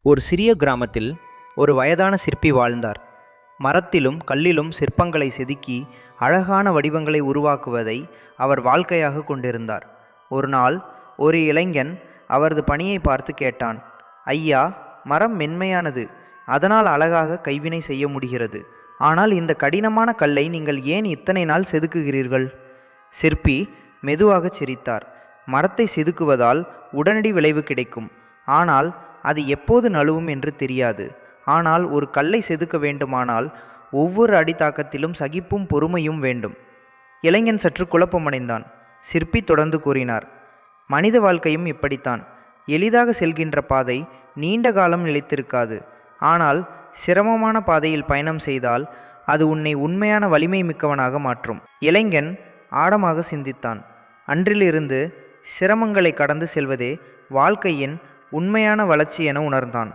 ஒரு சிறிய கிராமத்தில் ஒரு வயதான சிற்பி வாழ்ந்தார். மரத்திலும் கல்லிலும் சிற்பங்களை செதுக்கி அழகான வடிவங்களை உருவாக்குவதை அவர் வாழ்க்கையாக கொண்டிருந்தார். ஒரு நாள் ஒரு இளைஞன் அவரது பணியை பார்த்து கேட்டான், ஐயா, மரம் மென்மையானது, அதனால் அழகாக கைவினை செய்ய முடிகிறது. ஆனால் இந்த கடினமான கல்லை நீங்கள் ஏன் இத்தனை நாள் செதுக்குகிறீர்கள்? சிற்பி மெதுவாகச் சிரித்தார். மரத்தை செதுக்குவதால் உடனடி விளைவு கிடைக்கும், ஆனால் அது எப்போது நழுவும் என்று தெரியாது. ஆனால் ஒரு கல்லை செதுக்க வேண்டுமானால் ஒவ்வொரு அடித்தாக்கத்திலும் சகிப்பும் பொறுமையும் வேண்டும். இளைஞன் சற்று குழப்பமடைந்தான். சிற்பி தொடர்ந்து கூறினார், மனித வாழ்க்கையும் இப்படித்தான். எளிதாக செல்கின்ற பாதை நீண்ட காலம் நிலைத்திருக்காது. ஆனால் சிரமமான பாதையில் பயணம் செய்தால் அது உன்னை உண்மையான வலிமை மிக்கவனாக மாற்றும். இளைஞன் ஆழமாக சிந்தித்தான். அன்றிலிருந்து சிரமங்களை கடந்து செல்வதே வாழ்க்கையின் உண்மையான வளர்ச்சி என உணர்ந்தான்.